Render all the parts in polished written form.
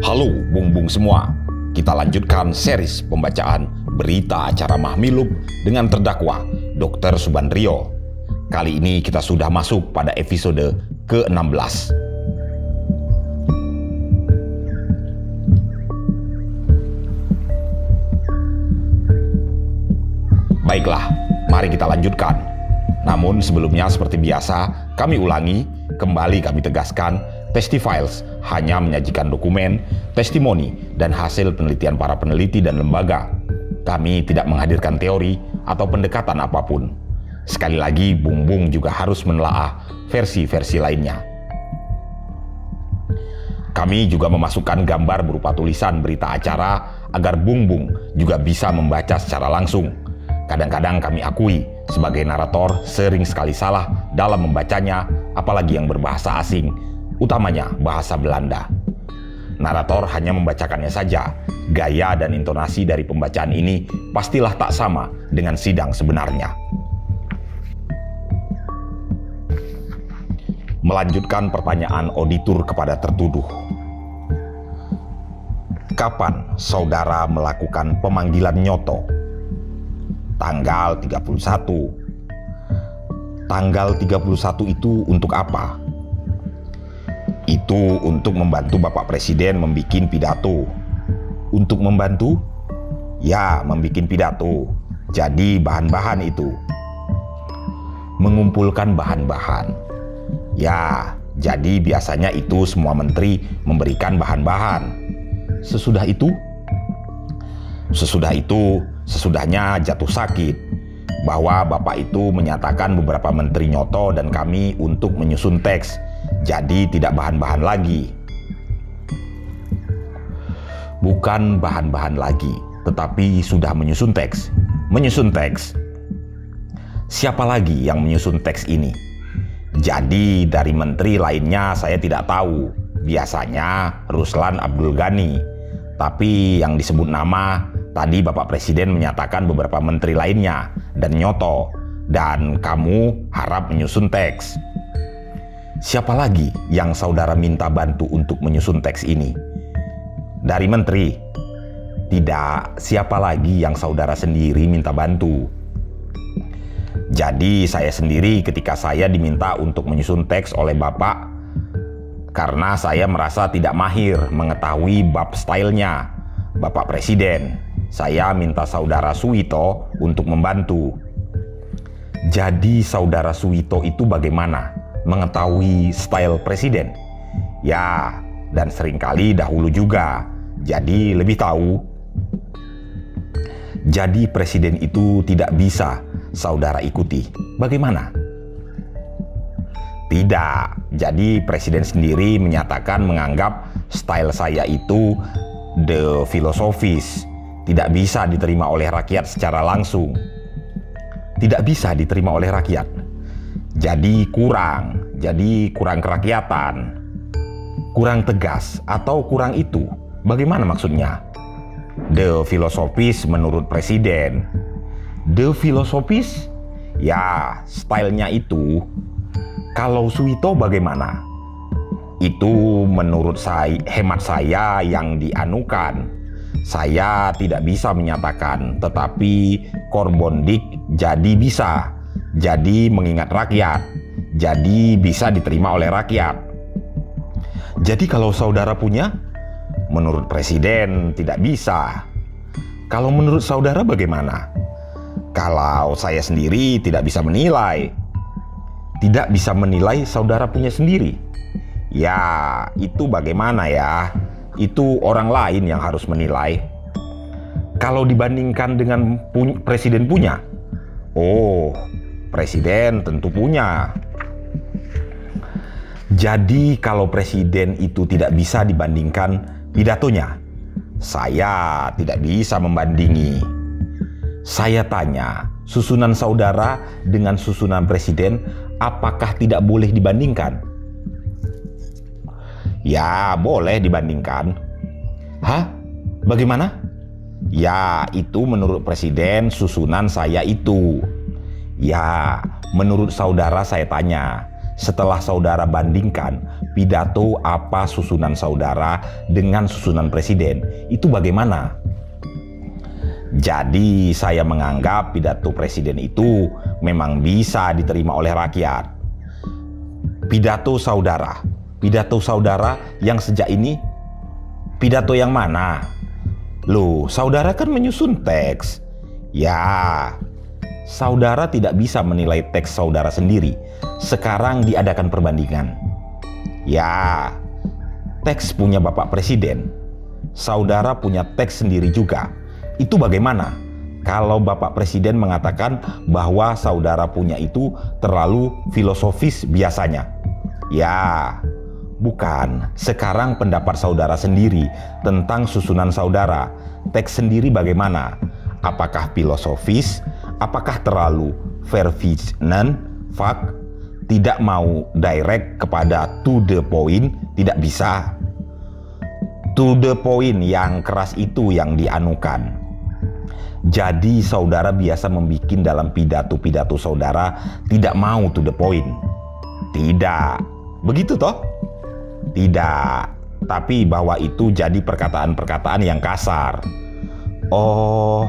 Halo bung-bung semua, kita lanjutkan series pembacaan berita acara Mahmilub dengan terdakwa Dr. Subandrio. Kali ini kita sudah masuk pada episode ke-16. Baiklah, mari kita lanjutkan. Namun sebelumnya seperti biasa, kami ulangi, kembali kami tegaskan, Testifiles hanya menyajikan dokumen, testimoni, dan hasil penelitian para peneliti dan lembaga. Kami tidak menghadirkan teori atau pendekatan apapun. Sekali lagi, bung-bung juga harus menelaah versi-versi lainnya. Kami juga memasukkan gambar berupa tulisan berita acara agar bung-bung juga bisa membaca secara langsung. Kadang-kadang kami akui sebagai narator sering sekali salah dalam membacanya, apalagi yang berbahasa asing, utamanya bahasa Belanda. Narator hanya membacakannya saja. Gaya dan intonasi dari pembacaan ini pastilah tak sama dengan sidang sebenarnya. Melanjutkan pertanyaan auditor kepada tertuduh. Kapan saudara melakukan pemanggilan nyoto? Tanggal 31. Tanggal 31 itu untuk apa? Itu untuk membantu Bapak Presiden membikin pidato. Untuk membantu? Ya, membikin pidato. Jadi bahan-bahan itu. Mengumpulkan bahan-bahan. Ya, jadi biasanya itu semua menteri memberikan bahan-bahan. Sesudah itu? Sesudahnya jatuh sakit. Bahwa Bapak itu menyatakan beberapa menteri nyoto dan kami untuk menyusun teks. Jadi tidak bahan-bahan lagi. Bukan bahan-bahan lagi, tetapi sudah menyusun teks. Menyusun teks. Siapa lagi yang menyusun teks ini? Jadi dari menteri lainnya saya tidak tahu. Biasanya Ruslan Abdul Ghani. Tapi yang disebut nama, tadi Bapak Presiden menyatakan beberapa menteri lainnya dan nyoto. Dan kamu harap menyusun teks. Siapa lagi yang saudara minta bantu untuk menyusun teks ini? Dari menteri? Tidak, siapa lagi yang saudara sendiri minta bantu? Jadi saya sendiri ketika saya diminta untuk menyusun teks oleh Bapak, karena saya merasa tidak mahir mengetahui bab stylenya Bapak Presiden, saya minta saudara Suwito untuk membantu. Jadi saudara Suwito itu bagaimana mengetahui style presiden? Ya, dan seringkali dahulu juga, jadi lebih tahu. Jadi presiden itu tidak bisa saudara ikuti. Bagaimana? Tidak, jadi presiden sendiri menyatakan menganggap style saya itu the filosofis, tidak bisa diterima oleh rakyat secara langsung. Tidak bisa diterima oleh rakyat. Jadi kurang kerakyatan, kurang tegas, atau kurang itu. Bagaimana maksudnya? The filosofis menurut presiden. The filosofis? Ya, stylenya itu. Kalau Suwito bagaimana? Itu menurut hemat saya yang dianukan. Saya tidak bisa menyatakan, tetapi Korbondik jadi bisa. Jadi mengingat rakyat, jadi bisa diterima oleh rakyat. Jadi kalau saudara punya, menurut presiden tidak bisa. Kalau menurut saudara bagaimana? Kalau saya sendiri tidak bisa menilai. Tidak bisa menilai saudara punya sendiri. Ya, itu bagaimana ya? Itu orang lain yang harus menilai. Kalau dibandingkan dengan presiden punya, oh, presiden tentu punya. Jadi kalau presiden itu tidak bisa dibandingkan pidatonya, saya tidak bisa membandingi. Saya tanya, susunan saudara dengan susunan presiden, apakah tidak boleh dibandingkan? Ya, boleh dibandingkan. Hah? Bagaimana? Ya, itu menurut presiden susunan saya itu. Ya, menurut saudara saya tanya, setelah saudara bandingkan pidato apa susunan saudara dengan susunan presiden. Itu bagaimana? Jadi saya menganggap pidato presiden itu memang bisa diterima oleh rakyat. Pidato saudara yang sejak ini, pidato yang mana? Loh, saudara kan menyusun teks. Ya, saudara tidak bisa menilai teks saudara sendiri. Sekarang diadakan perbandingan. Ya, teks punya Bapak Presiden, saudara punya teks sendiri juga. Itu bagaimana kalau Bapak Presiden mengatakan bahwa saudara punya itu terlalu filosofis biasanya? Ya, bukan. Sekarang pendapat saudara sendiri tentang susunan saudara. Teks sendiri bagaimana? Apakah filosofis? Apakah terlalu verbiage-nan, fak? Tidak mau direct kepada to the point? Tidak bisa. To the point yang keras itu yang dianukan. Jadi saudara biasa membuat dalam pidato-pidato saudara tidak mau to the point. Tidak. Begitu toh? Tidak. Tapi bahwa itu jadi perkataan-perkataan yang kasar. Oh,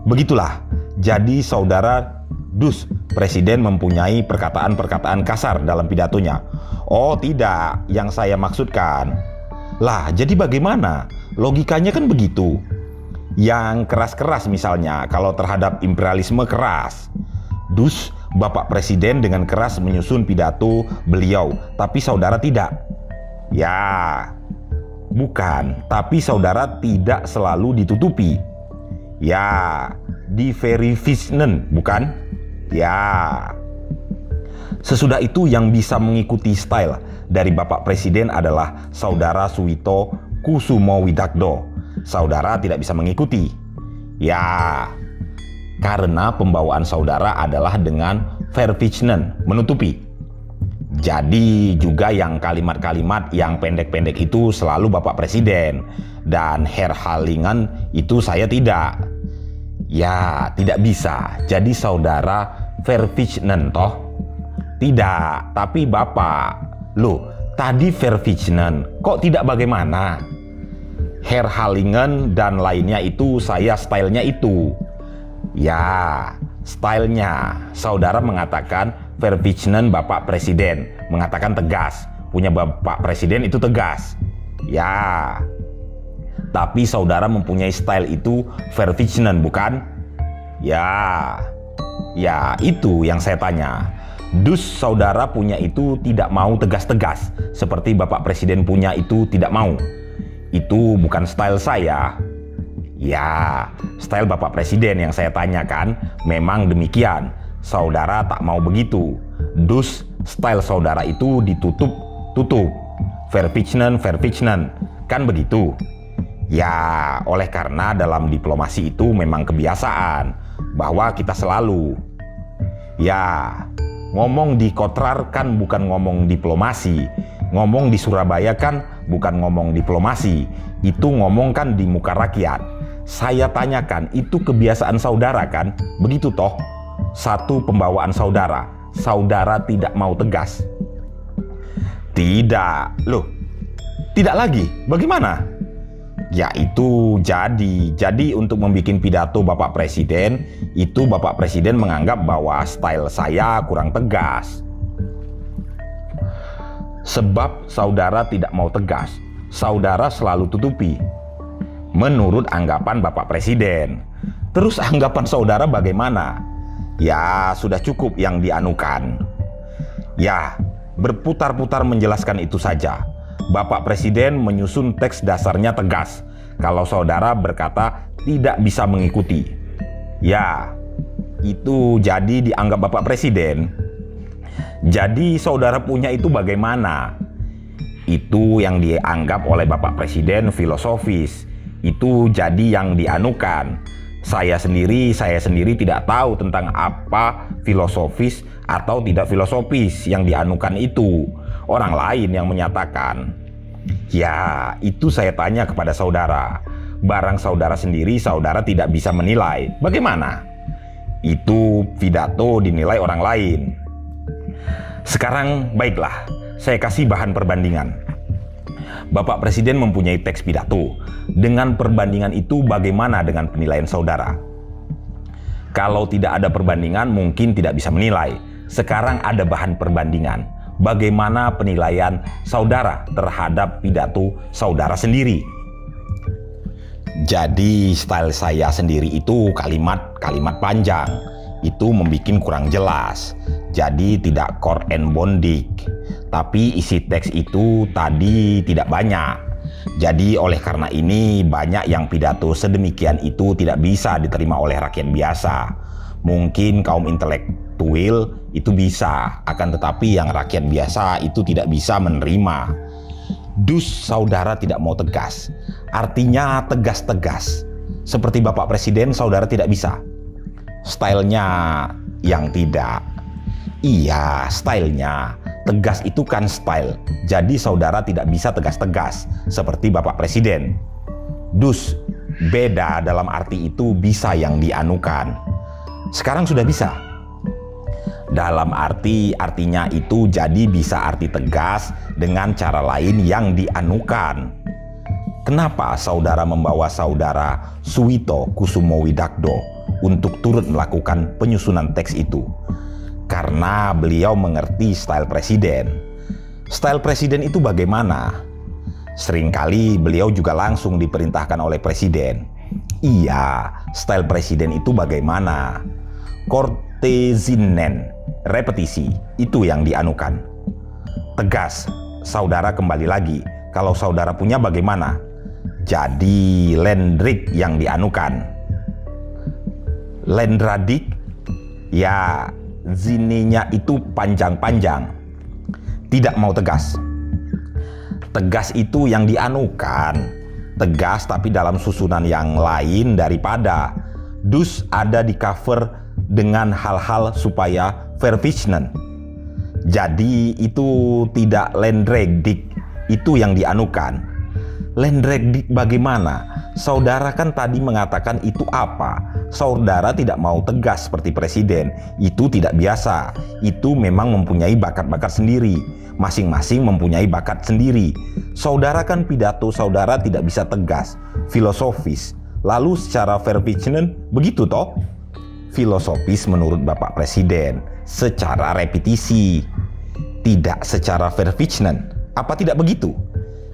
begitulah. Jadi saudara presiden mempunyai perkataan-perkataan kasar dalam pidatonya. Oh tidak, yang saya maksudkan. Lah, jadi bagaimana? Logikanya kan begitu. Yang keras-keras misalnya, kalau terhadap imperialisme keras. Bapak Presiden dengan keras menyusun pidato beliau, tapi saudara tidak. Ya, bukan, tapi saudara tidak selalu ditutupi. Ya, diverifisnen, bukan? Ya. Sesudah itu yang bisa mengikuti style dari Bapak Presiden adalah Saudara Suwito Kusumowidakdo. Saudara tidak bisa mengikuti. Ya, karena pembawaan saudara adalah dengan verbiage-nen, menutupi. Jadi juga yang kalimat-kalimat yang pendek-pendek itu selalu Bapak Presiden. Dan herhalingen itu saya tidak. Ya, tidak bisa. Jadi saudara verbiage-nen toh? Tidak, tapi Bapak. Loh, tadi verbiage-nen, kok tidak bagaimana? Herhalingen dan lainnya itu saya stylenya itu. Ya, stylenya. Saudara mengatakan verbiage-nen Bapak Presiden, mengatakan tegas. Punya Bapak Presiden itu tegas. Ya. Tapi saudara mempunyai style itu verbiage-nen, bukan? Ya. Ya, itu yang saya tanya. Saudara punya itu tidak mau tegas-tegas seperti Bapak Presiden punya itu tidak mau. Itu bukan style saya. Ya, style Bapak Presiden yang saya tanyakan memang demikian. Saudara tak mau begitu. Style saudara itu ditutup. Verbiage-nen. Kan begitu? Ya, oleh karena dalam diplomasi itu memang kebiasaan bahwa kita selalu. Ya, ngomong di Kottrar kan bukan ngomong diplomasi. Ngomong di Surabaya kan bukan ngomong diplomasi. Itu ngomong kan di muka rakyat. Saya tanyakan, itu kebiasaan saudara kan? Begitu toh? Satu pembawaan saudara. Saudara tidak mau tegas. Tidak. Loh, tidak lagi. Bagaimana? Ya itu jadi untuk membuat pidato Bapak Presiden, itu Bapak Presiden menganggap bahwa style saya kurang tegas. Sebab saudara tidak mau tegas, saudara selalu tutupi. Menurut anggapan Bapak Presiden. Terus anggapan saudara bagaimana? Ya sudah cukup yang dianukan. Ya, berputar-putar menjelaskan itu saja. Bapak Presiden menyusun teks dasarnya tegas. Kalau saudara berkata tidak bisa mengikuti. Ya, itu jadi dianggap Bapak Presiden. Jadi saudara punya itu bagaimana? Itu yang dianggap oleh Bapak Presiden filosofis. Itu jadi yang dianukan. Saya sendiri tidak tahu tentang apa filosofis atau tidak filosofis yang dianukan itu. Orang lain yang menyatakan. Ya, itu saya tanya kepada saudara. Barang saudara sendiri, saudara tidak bisa menilai. Bagaimana? Itu pidato dinilai orang lain. Sekarang baiklah, Saya kasih bahan perbandingan. Bapak Presiden mempunyai teks pidato. Dengan perbandingan itu bagaimana dengan penilaian saudara? Kalau tidak ada perbandingan mungkin tidak bisa menilai. Sekarang ada bahan perbandingan. Bagaimana penilaian saudara terhadap pidato saudara sendiri? Jadi style saya sendiri itu kalimat-kalimat panjang. Itu membuat kurang jelas. Jadi tidak core and bondik. Tapi isi teks itu tadi tidak banyak. Jadi oleh karena ini banyak yang pidato sedemikian itu tidak bisa diterima oleh rakyat biasa. Mungkin kaum intelektual itu bisa, akan tetapi yang rakyat biasa itu tidak bisa menerima. Dus saudara tidak mau tegas. Artinya tegas-tegas. Seperti Bapak Presiden saudara tidak bisa. Stylenya yang tidak. Iya, stylenya. Tegas itu kan style. Jadi saudara tidak bisa tegas-tegas seperti Bapak Presiden. Dus beda dalam arti itu bisa yang dianukan. Sekarang sudah bisa. Dalam artinya itu jadi bisa arti tegas dengan cara lain yang dianukan. Kenapa saudara membawa saudara Suwito Kusumowidakdo untuk turut melakukan penyusunan teks itu? Karena beliau mengerti style presiden. Style presiden itu bagaimana? Seringkali beliau juga langsung diperintahkan oleh presiden. Iya, style presiden itu bagaimana? Kortezinen, repetisi, itu yang dianukan. Tegas, saudara kembali lagi. Kalau saudara punya bagaimana? Jadi lendrik yang dianukan. Lendradik, ya zininya itu panjang-panjang. Tidak mau tegas. Tegas itu yang dianukan. Tegas tapi dalam susunan yang lain daripada. Dus ada di cover dengan hal-hal supaya vervichnen. Jadi itu tidak lendregdik. Itu yang dianukan. Lendregdik bagaimana? Saudara kan tadi mengatakan itu apa? Saudara tidak mau tegas seperti presiden. Itu tidak biasa. Itu memang mempunyai bakat-bakat sendiri. Masing-masing mempunyai bakat sendiri. Saudara kan pidato saudara tidak bisa tegas, filosofis. Lalu secara vervichnen begitu toh? Filosofis menurut Bapak Presiden, secara repetisi. Tidak secara vervichnen. Apa tidak begitu?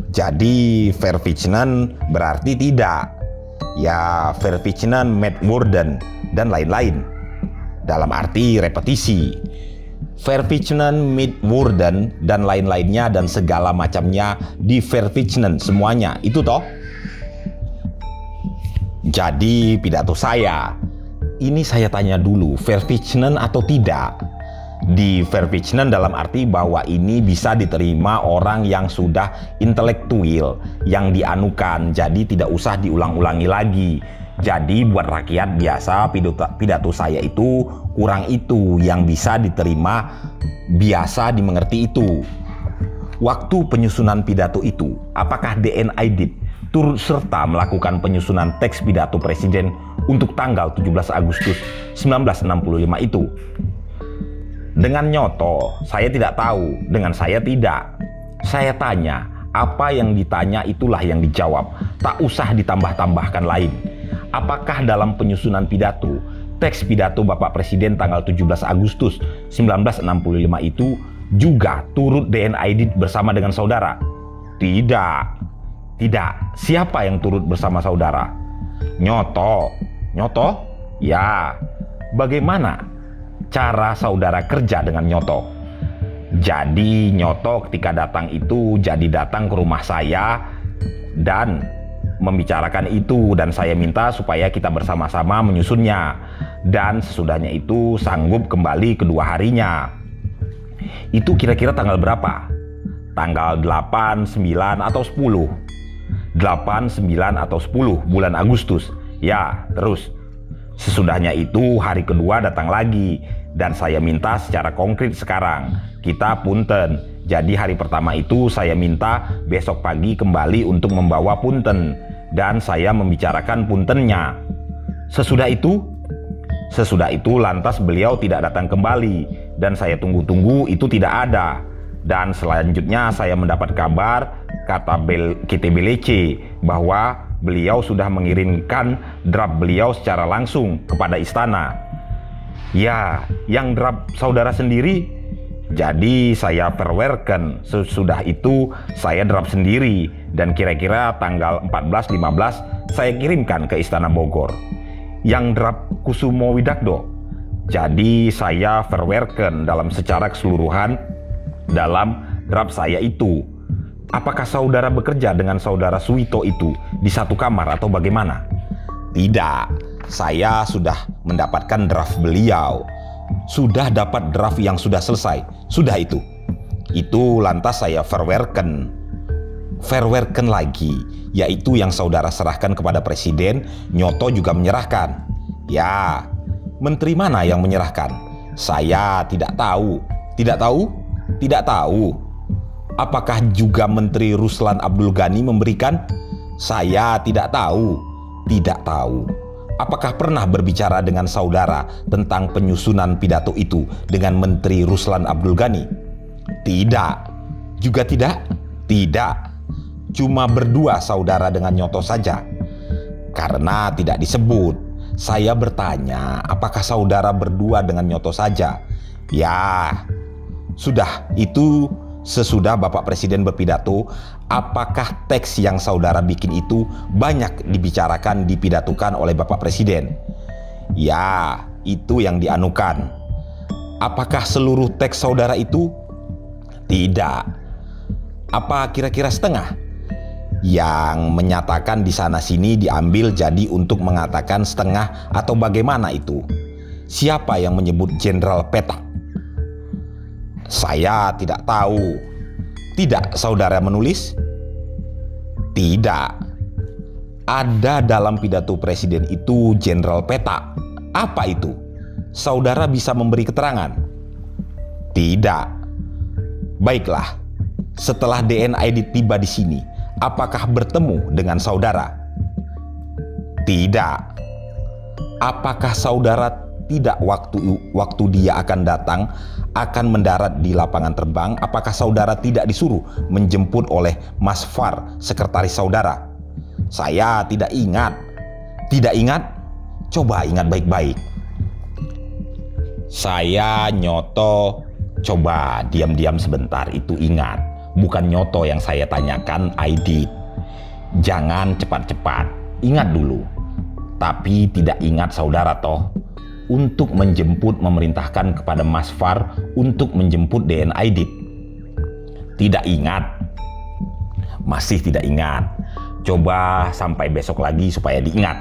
Jadi vervichnen berarti tidak. Ya vervichnen met woorden dan lain-lain. Dalam arti repetisi. Vervichnen met woorden dan lain-lainnya dan segala macamnya di vervichnen semuanya. Itu toh? Jadi pidato saya. Ini saya tanya dulu, vervichnen atau tidak? Di vervichnen dalam arti bahwa ini bisa diterima orang yang sudah intelektual, yang dianukan, jadi tidak usah diulang-ulangi lagi. Jadi buat rakyat biasa pidato saya itu kurang itu, yang bisa diterima, biasa dimengerti itu. Waktu penyusunan pidato itu, apakah DN Aidit turut serta melakukan penyusunan teks pidato presiden untuk tanggal 17 Agustus 1965 itu? Dengan nyoto, saya tidak tahu. Dengan saya tidak. Saya tanya, apa yang ditanya itulah yang dijawab. Tak usah ditambah-tambahkan lain. Apakah dalam penyusunan pidato, teks pidato Bapak Presiden tanggal 17 Agustus 1965 itu juga turut DN Aidit bersama dengan saudara? Tidak. Tidak. Siapa yang turut bersama saudara? Nyoto. Nyoto? Ya. Bagaimana cara saudara kerja dengan Nyoto? Jadi Nyoto ketika datang itu jadi datang ke rumah saya dan membicarakan itu, dan saya minta supaya kita bersama-sama menyusunnya, dan sesudahnya itu sanggup kembali kedua harinya. Itu kira-kira tanggal berapa? Tanggal 8, 9 atau 10? 8, 9 atau 10 bulan Agustus. Ya, terus sesudahnya itu hari kedua datang lagi, dan saya minta secara konkret sekarang, kita punten. Jadi hari pertama itu saya minta besok pagi kembali untuk membawa punten, dan saya membicarakan puntennya. Sesudah itu lantas beliau tidak datang kembali, dan saya tunggu-tunggu itu tidak ada. Dan selanjutnya saya mendapat kabar, kata KTBLC, bahwa beliau sudah mengirimkan draft beliau secara langsung kepada istana. Ya, yang draft saudara sendiri. Jadi saya perwerkan, sesudah itu saya draft sendiri dan kira-kira tanggal 14-15 saya kirimkan ke Istana Bogor. Yang draft Kusumo Widakdo. Jadi saya perwerkan dalam secara keseluruhan dalam draft saya itu. Apakah saudara bekerja dengan saudara Suwito itu di satu kamar atau bagaimana? Tidak, saya sudah mendapatkan draft beliau. Sudah dapat draft yang sudah selesai. Sudah itu. Itu lantas saya verwerken lagi, yaitu yang saudara serahkan kepada presiden. Nyoto juga menyerahkan. Ya, menteri mana yang menyerahkan? Saya tidak tahu. Tidak tahu? Tidak tahu. Apakah juga Menteri Ruslan Abdul Ghani memberikan? Saya tidak tahu. Tidak tahu. Apakah pernah berbicara dengan saudara tentang penyusunan pidato itu dengan Menteri Ruslan Abdul Ghani? Tidak. Juga tidak? Tidak. Cuma berdua saudara dengan Nyoto saja. Karena tidak disebut, saya bertanya apakah saudara berdua dengan Nyoto saja? Ya, sudah. Itu sesudah Bapak Presiden berpidato, apakah teks yang saudara bikin itu banyak dibicarakan, dipidatukan oleh Bapak Presiden? Ya, itu yang dianukan. Apakah seluruh teks saudara itu? Tidak. Apa kira-kira setengah? Yang menyatakan di sana-sini diambil jadi untuk mengatakan setengah atau bagaimana itu? Siapa yang menyebut Jenderal Petak? Saya tidak tahu. Tidak saudara menulis? Tidak. Ada dalam pidato presiden itu Jenderal Petak. Apa itu? Saudara bisa memberi keterangan? Tidak. Baiklah. Setelah DNID tiba di sini, apakah bertemu dengan saudara? Tidak. Apakah saudara tidak waktu dia akan datang, akan mendarat di lapangan terbang, apakah saudara tidak disuruh menjemput oleh Mas Far, sekretaris saudara? Saya tidak ingat. Tidak ingat? Coba ingat baik-baik. Saya Nyoto. Coba diam-diam sebentar, itu ingat. Bukan Nyoto yang saya tanyakan, Aidit. Jangan cepat-cepat. Ingat dulu. Tapi tidak ingat saudara toh. Untuk menjemput, memerintahkan kepada Mas Far untuk menjemput DNID. Tidak ingat. Masih tidak ingat. Coba sampai besok lagi supaya diingat.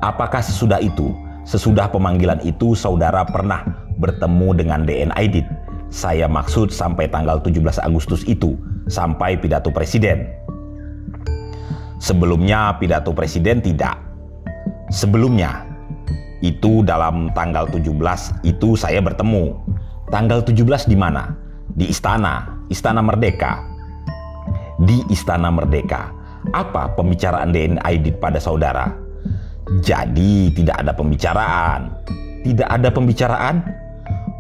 Apakah sesudah itu, sesudah pemanggilan itu, saudara pernah bertemu dengan DNID? Saya maksud sampai tanggal 17 Agustus itu, sampai pidato presiden. Sebelumnya pidato presiden tidak. Sebelumnya itu dalam tanggal 17 itu saya bertemu. Tanggal 17 di mana? Di Istana Merdeka. Di Istana Merdeka. Apa pembicaraan DNID pada saudara? Jadi tidak ada pembicaraan. Tidak ada pembicaraan?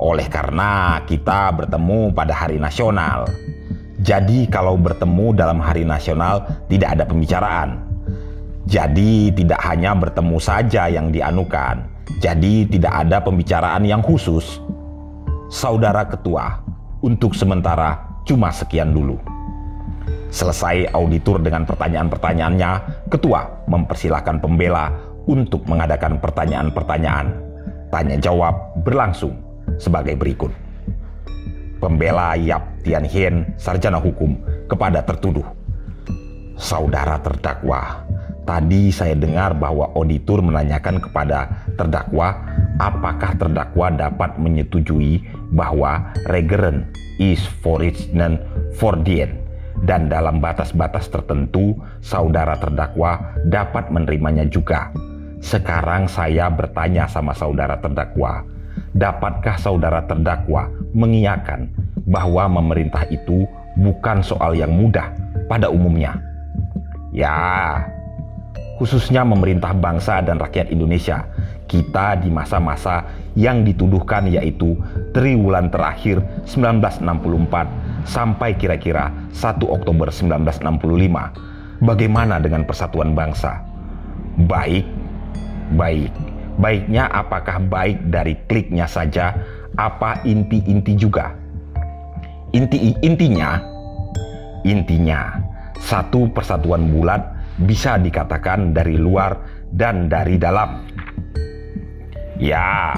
Oleh karena kita bertemu pada hari nasional. Jadi kalau bertemu dalam hari nasional tidak ada pembicaraan. Jadi tidak hanya bertemu saja yang dianukan. Jadi tidak ada pembicaraan yang khusus. Saudara Ketua, untuk sementara cuma sekian dulu. Selesai auditor dengan pertanyaan-pertanyaannya, Ketua mempersilahkan pembela untuk mengadakan pertanyaan-pertanyaan. Tanya jawab berlangsung sebagai berikut. Pembela Yap Tian Hien, sarjana hukum, kepada tertuduh. Saudara terdakwa, tadi saya dengar bahwa auditor menanyakan kepada terdakwa apakah terdakwa dapat menyetujui bahwa Regeren is Vorsitzenden Vordien dan dalam batas-batas tertentu saudara terdakwa dapat menerimanya juga. Sekarang saya bertanya sama saudara terdakwa, dapatkah saudara terdakwa mengiyakan bahwa memerintah itu bukan soal yang mudah pada umumnya? Ya, khususnya memerintah bangsa dan rakyat Indonesia, kita di masa-masa yang dituduhkan, yaitu triwulan terakhir 1964 sampai kira-kira 1 Oktober 1965. Bagaimana dengan persatuan bangsa? Baik. Baiknya apakah baik dari kliknya saja, apa inti-inti juga? Intinya, satu persatuan bulat bisa dikatakan dari luar dan dari dalam. Ya,